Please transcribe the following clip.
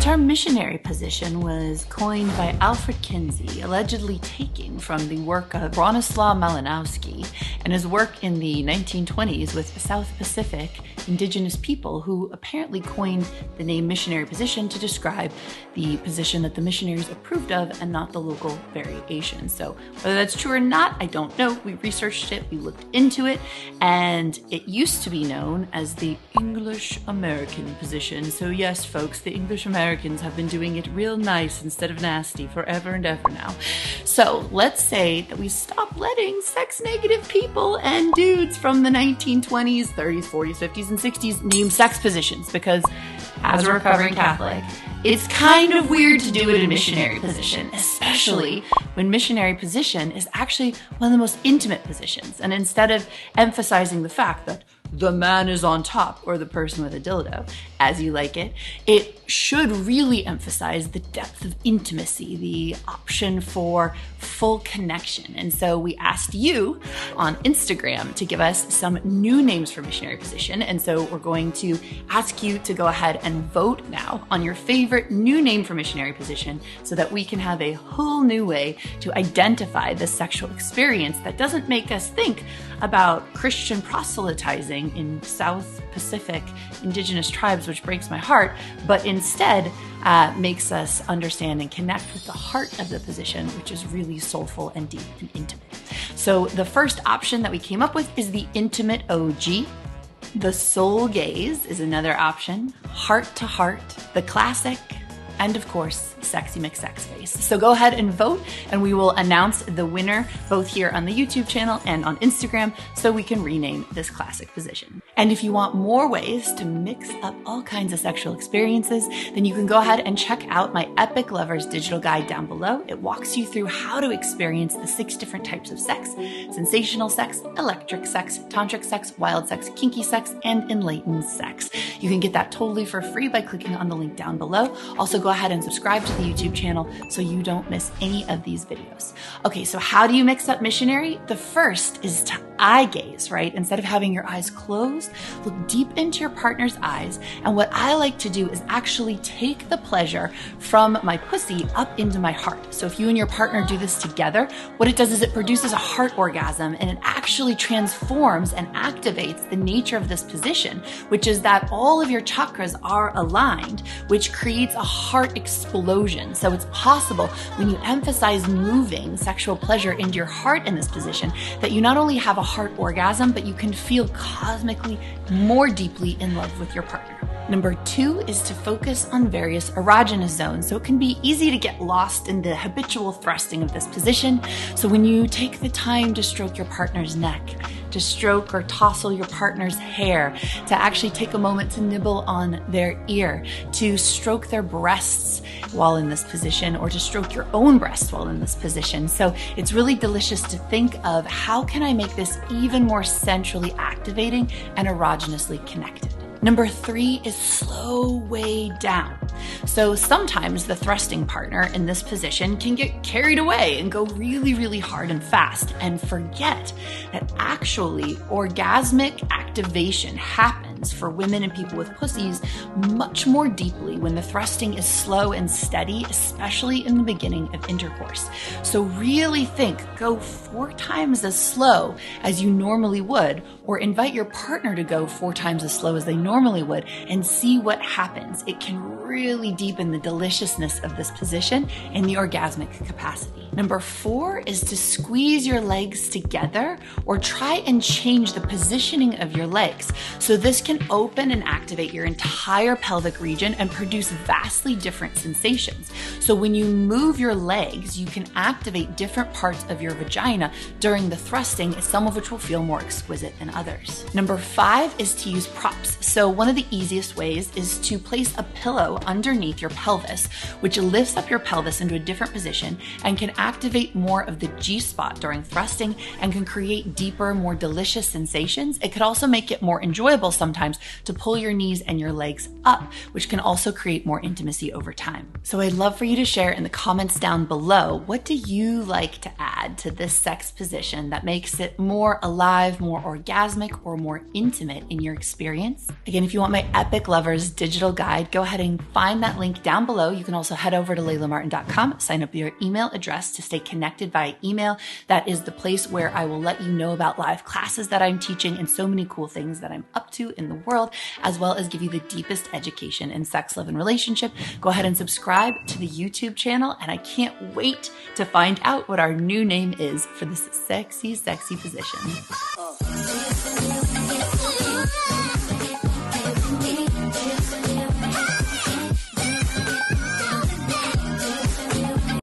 term missionary position was coined by Alfred Kinsey, allegedly taken from the work of Bronislaw Malinowski and his work in the 1920s with South Pacific indigenous people who apparently coined the name missionary position to describe the position that the missionaries approved of and not the local variation. So whether that's true or not, I don't know. We researched it, we looked into it, and it used to be known as the English American position. So yes, folks, the English Americans have been doing it real nice instead of nasty forever and ever now. So let's say that we stop letting sex-negative people and dudes from the 1920s, 30s, 40s, 50s, and 60s name sex positions, because as a recovering Catholic, it's kind of weird to do it in missionary position, especially when missionary position is actually one of the most intimate positions. And instead of emphasizing the fact that the man is on top, or the person with a dildo, as you like it, it should really emphasize the depth of intimacy, the option for full connection. And so we asked you on Instagram to give us some new names for missionary position. And so we're going to ask you to go ahead and vote now on your favorite new name for missionary position so that we can have a whole new way to identify the sexual experience that doesn't make us think about Christian proselytizing in South Pacific indigenous tribes, which breaks my heart, but instead makes us understand and connect with the heart of the position, which is really soulful and deep and intimate. So the first option that we came up with is the intimate OG. The soul gaze is another option. Heart to heart, the classic, and of course, sexy McSex face. So go ahead and vote, and we will announce the winner both here on the YouTube channel and on Instagram so we can rename this classic position. And if you want more ways to mix up all kinds of sexual experiences, then you can go ahead and check out my Epic Lovers digital guide down below. It walks you through how to experience the 6 different types of sex: sensational sex, electric sex, tantric sex, wild sex, kinky sex, and enlightened sex. You can get that totally for free by clicking on the link down below. Also, go ahead and subscribe to the YouTube channel so you don't miss any of these videos. Okay, so how do you mix up missionary? The first is to eye gaze, right? Instead of having your eyes closed, look deep into your partner's eyes. And what I like to do is actually take the pleasure from my pussy up into my heart. So if you and your partner do this together, what it does is it produces a heart orgasm, and it actually transforms and activates the nature of this position, which is that all of your chakras are aligned, which creates a heart explosion. So it's possible when you emphasize moving sexual pleasure into your heart in this position that you not only have a heart orgasm, but you can feel cosmically more deeply in love with your partner. Number 2 is to focus on various erogenous zones. So it can be easy to get lost in the habitual thrusting of this position. So when you take the time to stroke your partner's neck, to stroke or tousle your partner's hair, to actually take a moment to nibble on their ear, to stroke their breasts while in this position, or to stroke your own breasts while in this position. So it's really delicious to think of how can I make this even more centrally activating and erogenously connected. Number 3 is slow way down. So sometimes the thrusting partner in this position can get carried away and go really, really hard and fast and forget that actually orgasmic activation happens for women and people with pussies much more deeply when the thrusting is slow and steady, especially in the beginning of intercourse. So really think, go 4 times as slow as you normally would, or invite your partner to go 4 times as slow as they normally would, and see what happens. It can really deepen the deliciousness of this position and the orgasmic capacity. Number 4 is to squeeze your legs together, or try and change the positioning of your legs. So this can open and activate your entire pelvic region and produce vastly different sensations. So when you move your legs, you can activate different parts of your vagina during the thrusting, some of which will feel more exquisite than others. Number 5 is to use props. So one of the easiest ways is to place a pillow underneath your pelvis, which lifts up your pelvis into a different position and can activate more of the G-spot during thrusting and can create deeper, more delicious sensations. It could also make it more enjoyable sometimes to pull your knees and your legs up, which can also create more intimacy over time. So I'd love for you to share in the comments down below, what do you like to add to this sex position that makes it more alive, more orgasmic, orgasmic or more intimate in your experience. Again, if you want my Epic Lovers digital guide, go ahead and find that link down below. You can also head over to laylamartin.com, sign up your email address to stay connected via email. That is the place where I will let you know about live classes that I'm teaching and so many cool things that I'm up to in the world, as well as give you the deepest education in sex, love, and relationship. Go ahead and subscribe to the YouTube channel, and I can't wait to find out what our new name is for this sexy, sexy position.